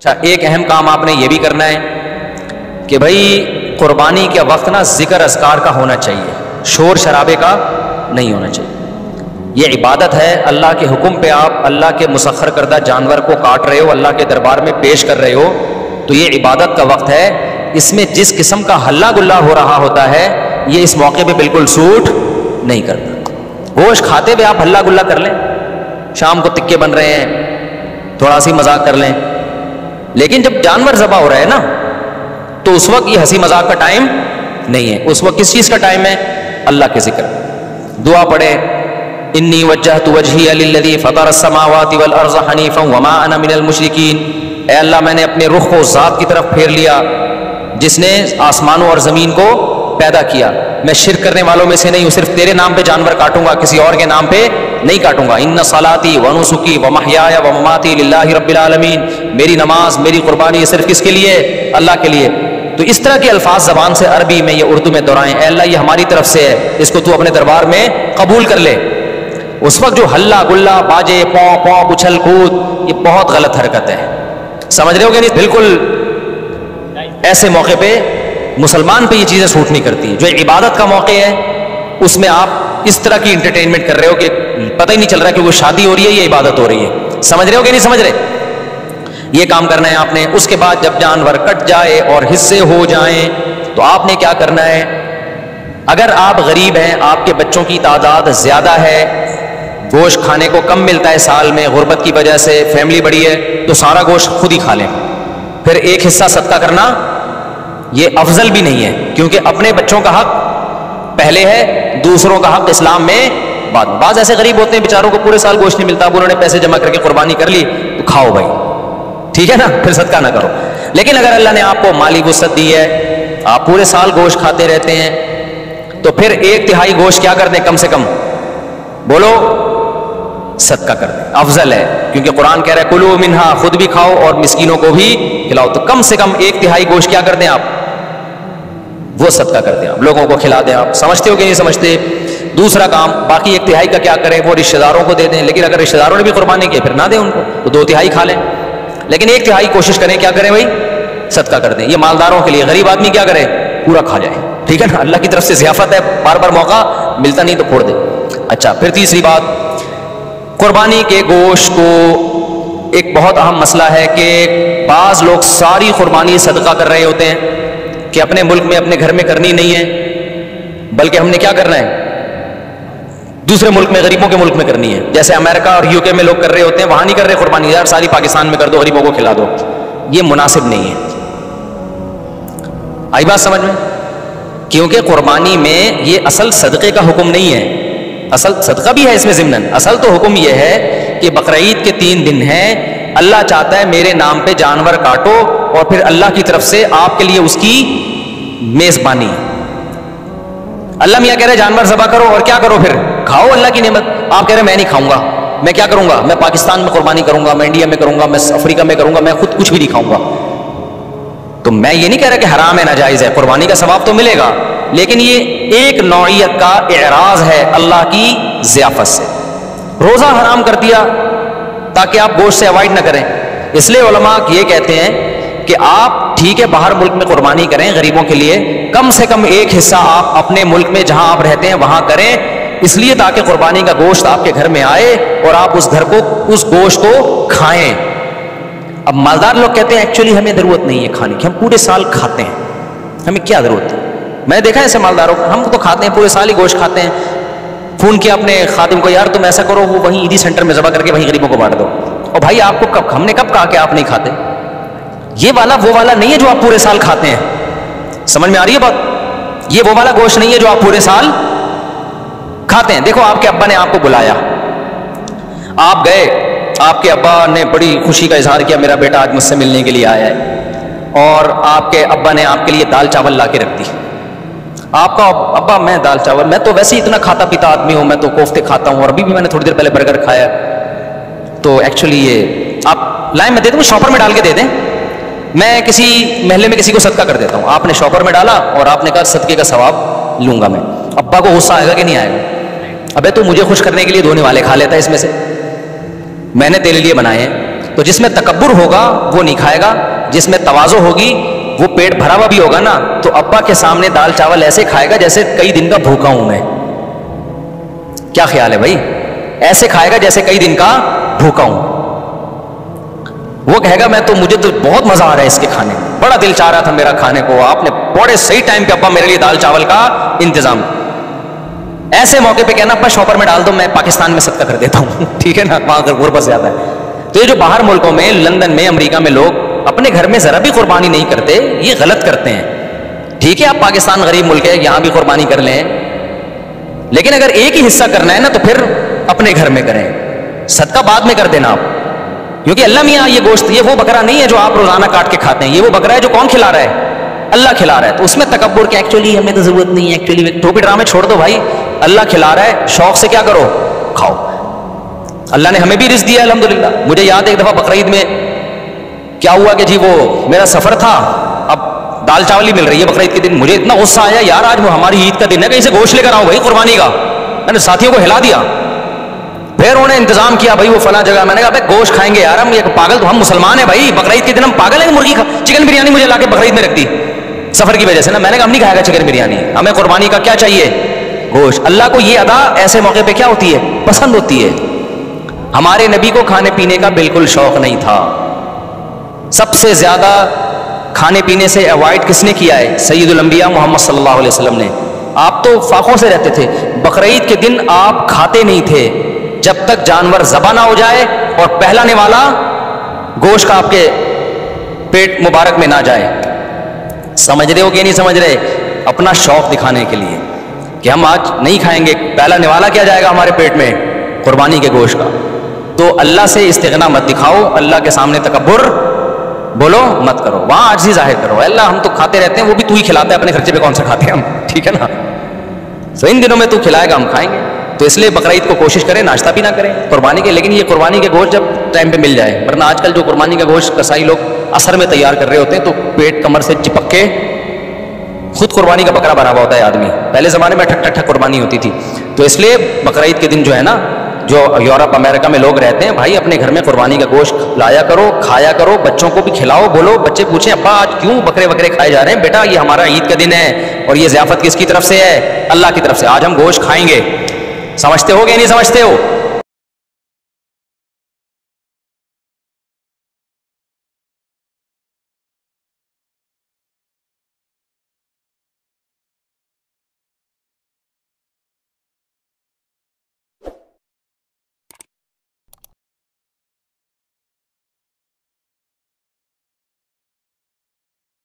اچھا، ایک اہم کام آپ نے یہ بھی کرنا ہے کہ بھائی قربانی کے وقت نا ذکر اذکار کا ہونا چاہیے، شور شرابے کا نہیں ہونا چاہیے. یہ عبادت ہے، اللہ کے حکم پہ آپ اللہ کے مسخر کردہ جانور کو کاٹ رہے ہو، اللہ کے دربار میں پیش کر رہے ہو، تو یہ عبادت کا وقت ہے. اس میں جس قسم کا ہلا گلا ہو رہا ہوتا ہے یہ اس موقع پہ بالکل سوٹ نہیں کرتا. گوشت کھاتے ہوئے آپ ہلا گلا کر لیں، شام کو تکے بن رہے ہیں تھوڑا سی مذاق کر لیں، لیکن جب جانور ذبح ہو رہا ہے نا تو اس وقت یہ ہنسی مذاق کا ٹائم نہیں ہے. اس وقت کس چیز کا ٹائم ہے؟ اللہ کے ذکر. دعا پڑھے، انی وجہت وجہی للذی فطر السماوات والارض حنیفا وما انا من المشرکین. اے اللہ میں نے اپنے رخ کو ذات کی طرف پھیر لیا جس نے آسمانوں اور زمین کو پیدا کیا، میں شرک کرنے والوں میں سے نہیں ہوں. صرف تیرے نام پہ جانور کاٹوں گا، کسی اور کے نام پہ نہیں کاٹوں گا. ان صلاتی و نسکی و محیایا و مماتی للہ رب العالمین. میری نماز، میری قربانی صرف کس کے لیے؟ اللہ کے لیے. تو اس طرح کے الفاظ زبان سے عربی میں یا اردو میں دہرائیں، اے اللہ یہ ہماری طرف سے ہے، اس کو تو اپنے دربار میں قبول کر لے. اس وقت جو ہلا گلا، باجے، پاؤں پاؤں، اچھل کود، یہ بہت غلط حرکت ہے. سمجھ رہے ہو کہ نہیں؟ بالکل ایسے موقع پہ مسلمان پہ یہ چیزیں سوٹ نہیں کرتی. جو عبادت کا موقع ہے اس میں آپ اس طرح کی انٹرٹینمنٹ کر رہے ہو کہ پتہ ہی نہیں چل رہا کہ وہ شادی ہو رہی ہے یا عبادت ہو رہی ہے. سمجھ رہے ہو کہ نہیں سمجھ رہے؟ یہ کام کرنا ہے آپ نے. اس کے بعد جب جانور کٹ جائے اور حصے ہو جائیں تو آپ نے کیا کرنا ہے؟ اگر آپ غریب ہیں، آپ کے بچوں کی تعداد زیادہ ہے، گوشت کھانے کو کم ملتا ہے سال میں غربت کی وجہ سے، فیملی بڑی ہے، تو سارا گوشت خود ہی کھا لیں. پھر ایک حصہ صدقہ کرنا یہ افضل بھی نہیں ہے، کیونکہ اپنے بچوں کا حق پہلے ہے، دوسروں کا حق اسلام میں بعد. بعض ایسے غریب ہوتے ہیں بیچاروں کو پورے سال گوشت نہیں ملتا، اب انہوں نے پیسے جمع کر کے قربانی کر لی تو کھاؤ بھائی، ٹھیک ہے نا، پھر صدقہ نہ کرو. لیکن اگر اللہ نے آپ کو مالی وسعت دی ہے، آپ پورے سال گوشت کھاتے رہتے ہیں، تو پھر 1/3 گوشت کیا کر دیں؟ کم سے کم بولو صدقہ کر دیں، افضل ہے. کیونکہ قرآن کہہ رہا ہے کلوا منہا، خود بھی کھاؤ اور مسکینوں کو بھی کھلاؤ. تو کم سے کم 1/3 گوشت کیا کر دیں آپ؟ وہ صدقہ کر دیں، آپ لوگوں کو کھلا دیں. آپ سمجھتے ہو کہ نہیں سمجھتے؟ دوسرا کام، باقی 1/3 کا کیا کریں؟ وہ رشتہ داروں کو دے دیں. لیکن اگر رشتہ داروں نے بھی قربانی کی پھر نہ دیں ان کو، تو 2/3 کھا لیں. لیکن 1/3 کوشش کریں، کیا کریں بھائی؟ صدقہ کر دیں. یہ مالداروں کے لیے. غریب آدمی کیا کرے؟ پورا کھا جائے، ٹھیک ہے نا. اللہ کی طرف سے ضیافت ہے، بار بار موقع ملتا نہیں تو پھوڑ دے. اچھا، پھر تیسری بات، قربانی کے گوشت کو ایک بہت اہم مسئلہ ہے کہ بعض لوگ ساری قربانی صدقہ کر رہے ہوتے ہیں کہ اپنے ملک میں اپنے گھر میں کرنی نہیں ہے، بلکہ ہم نے کیا کرنا ہے؟ دوسرے ملک میں، غریبوں کے ملک میں کرنی ہے. جیسے امریکہ اور UK میں لوگ کر رہے ہوتے ہیں، وہاں نہیں کر رہے قربانی، یار ساری پاکستان میں کر دو، غریبوں کو کھلا دو. یہ مناسب نہیں ہے. آئی بات سمجھ میں؟ کیونکہ قربانی میں یہ اصل صدقے کا حکم نہیں ہے. اصل صدقہ بھی ہے اس میں ضمناً، اصل تو حکم یہ ہے کہ بقرعید کے 3 دن ہیں، اللہ چاہتا ہے میرے نام پہ جانور کاٹو اور پھر اللہ کی طرف سے آپ کے لیے اس کی میزبانی. اللہ میاں کہہ رہے جانور ذبح کرو اور کیا کرو؟ پھر کھاؤ اللہ کی نعمت. آپ کہہ رہے میں نہیں کھاؤں گا، میں کیا کروں گا؟ میں پاکستان میں قربانی کروں گا، میں انڈیا میں کروں گا، میں افریقہ میں کروں گا، میں خود کچھ بھی نہیں کھاؤں گا. تو میں یہ نہیں کہہ رہا کہ حرام ہے، ناجائز ہے، قربانی کا ثواب تو ملے گا، لیکن یہ ایک نوعیت کا اعراض ہے اللہ کی ضیافت سے. روزہ حرام کر دیا تاکہ آپ گوشت سے اوائڈ نہ کریں. اس لیے علماء یہ کہتے ہیں کہ آپ ٹھیک ہے باہر ملک میں قربانی کریں غریبوں کے لیے، کم سے کم ایک حصہ آپ اپنے ملک میں جہاں آپ رہتے ہیں وہاں کریں، اس لیے تاکہ قربانی کا گوشت آپ کے گھر میں آئے اور آپ اس گھر کو، اس گوشت کو کھائیں. اب مالدار لوگ کہتے ہیں ایکچولی ہمیں ضرورت نہیں ہے کھانے کی، ہم پورے سال کھاتے ہیں، ہمیں کیا ضرورت ہے؟ میں نے دیکھا ہے ایسے مالداروں کو، ہم تو کھاتے ہیں، پورے سال ہی گوشت کھاتے ہیں. فون کیا اپنے خادم کو، یار تم ایسا کرو وہ وہیں عیدی سینٹر میں ذبح کر کے وہیں غریبوں کو بانٹ دو. اور بھائی آپ کو کب، ہم نے کب کہا کہ آپ نہیں کھاتے؟ یہ والا وہ والا نہیں ہے جو آپ پورے سال کھاتے ہیں. سمجھ میں آ رہی ہے بات؟ یہ وہ والا گوشت نہیں ہے جو آپ پورے سال کھاتے ہیں. دیکھو آپ کے ابا نے آپ کو بلایا، آپ گئے، آپ کے ابا نے بڑی خوشی کا اظہار کیا میرا بیٹا آج مجھ سے ملنے کے لیے آیا ہے، اور آپ کے ابا نے آپ کے لیے دال چاول لا کے رکھ دی. آپ کا ابا میں دال چاول، میں تو ویسے ہی اتنا کھاتا پیتا آدمی ہوں، میں تو کوفتے کھاتا ہوں اور ابھی بھی میں نے تھوڑی دیر پہلے برگر کھایا، تو ایکچولی یہ آپ لائن میں دے دوں، شاپر میں ڈال کے دے دیں، میں کسی محلے میں کسی کو صدقہ کر دیتا ہوں. آپ نے شاپر میں ڈالا اور آپ نے کہا صدقے کا ثواب لوں گا میں. ابا کو غصہ آئے گا کہ نہیں آئے گا؟ ابے تو مجھے خوش کرنے کے لیے دھونے والے کھا لیتا ہے اس میں سے، میں نے تیرے لیے بنائے ہیں. تو جس میں تکبر ہوگا وہ نہیں کھائے گا، جس میں تواضع ہوگی وہ پیٹ بھرا ہوا بھی ہوگا نا تو ابا کے سامنے دال چاول ایسے کھائے گا جیسے کئی دن کا بھوکا ہوں میں. کیا خیال ہے بھائی؟ ایسے کھائے گا جیسے کئی دن کا بھوکا ہوں. وہ کہے گا مجھے تو بہت مزہ آ رہا ہے اس کے کھانے میں، بڑا دل چاہ رہا تھا میرا کھانے کو، آپ نے بڑے صحیح ٹائم پہ ابا میرے لیے دال چاول کا انتظام. ایسے موقع پہ کہنا ابا شاپر میں ڈال دو، میں پاکستان میں صدقہ کر دیتا ہوں. ٹھیک ہے نا، وہاں غربت زیادہ ہے. تو یہ جو باہر ملکوں میں، لندن میں، امریکہ میں لوگ اپنے گھر میں ذرا بھی قربانی نہیں کرتے، یہ غلط کرتے ہیں. ٹھیک ہے، آپ پاکستان غریب ملک ہے، یہاں بھی قربانی کر لیں، لیکن اگر ایک ہی حصہ کرنا ہے نا تو پھر اپنے گھر میں کریں، صدقہ بعد میں کر دینا آپ. کیونکہ اللہ میاں یہ گوشت، یہ وہ بکرا نہیں ہے جو آپ روزانہ کاٹ کے کھاتے ہیں، یہ وہ بکرا ہے جو کون کھلا رہا ہے؟ اللہ کھلا رہا ہے. تو اس میں تکبر کہ ایکچولی ہمیں تو ضرورت نہیں ہے، ایکچولی ٹوپی ڈرامے چھوڑ دو بھائی. اللہ کھلا رہا ہے، شوق سے کیا کرو، کھاؤ. اللہ نے ہمیں بھی رزق دیا الحمدللہ. مجھے یاد ہے ایک دفعہ بقرعید میں کیا ہوا کہ جی وہ میرا سفر تھا، اب دال چاول ہی مل رہی ہے بقرعید کے دن. مجھے اتنا غصہ آیا، یار آج وہ ہماری عید کا دن ہے، کہیں سے گوشت لے کر آؤ بھائی قربانی کا. میں نے ساتھیوں کو ہلا دیا. پھر انہوں نے انتظام کیا بھائی وہ فلاں جگہ. میں نے کہا بھائی گوشت کھائیں گے یار ہم، یہ پاگل تو ہم مسلمان ہیں بھائی، بقرعید کے دن ہم پاگل ہیں؟ مرغی چکن بریانی مجھے لا کے بقرعید میں رکھ دی سفر کی وجہ سے نا. میں نے کہا ہم نہیں کھائے گا چکن بریانی، ہمیں قربانی کا کیا چاہیے، گوشت. اللہ کو یہ ادا ایسے موقع پہ کیا ہوتی ہے، پسند ہوتی ہے. ہمارے نبی کو کھانے پینے کا بالکل شوق نہیں تھا. سب سے زیادہ کھانے پینے سے اوائڈ کس نے کیا ہے؟ سید الانبیاء محمد صلی اللہ علیہ وسلم نے. آپ تو فاقوں سے رہتے تھے. بقرعید کے دن آپ کھاتے نہیں تھے جب تک جانور ذبح نہ ہو جائے اور پہلانے والا گوشت کا آپ کے پیٹ مبارک میں نہ جائے. سمجھ رہے ہو کہ نہیں سمجھ رہے؟ اپنا شوق دکھانے کے لیے کہ ہم آج نہیں کھائیں گے، پہلانے والا کیا جائے گا ہمارے پیٹ میں، قربانی کے گوشت کا. تو اللہ سے استغنا مت دکھاؤ، اللہ کے سامنے تکبر بولو مت کرو، وہاں عاجزی ظاہر کرو. اللہ ہم تو کھاتے رہتے ہیں، وہ بھی تو ہی کھلاتا ہے، اپنے خرچے پہ کون سا کھاتے ہیں ہم. ٹھیک ہے نا، تو ان دنوں میں تو کھلائے گا ہم کھائیں گے. تو اس لیے بقرعید کو کوشش کریں ناشتہ بھی نہ کریں قربانی کے، لیکن یہ قربانی کے گوشت جب ٹائم پہ مل جائے. ورنہ آج کل جو قربانی کا گوشت کسائی لوگ عصر میں تیار کر رہے ہوتے ہیں تو پیٹ کمر سے چپک کے خود قربانی کا بکرا بنا ہوا ہوتا ہے آدمی. پہلے زمانے میں ٹھک ٹھک ٹھک قربانی ہوتی تھی. تو اس لیے بقرعید کے دن جو ہے نا، جو یورپ امریکہ میں لوگ رہتے ہیں، بھائی اپنے گھر میں قربانی کا گوشت لایا کرو، کھایا کرو، بچوں کو بھی کھلاؤ. بولو، بچے پوچھیں ابا آج کیوں بکرے وکرے کھائے جا رہے ہیں؟ بیٹا یہ ہمارا عید کا دن ہے اور یہ ضیافت کس کی طرف سے ہے؟ اللہ کی طرف سے. آج ہم گوشت کھائیں گے. سمجھتے ہو کہ نہیں سمجھتے ہو؟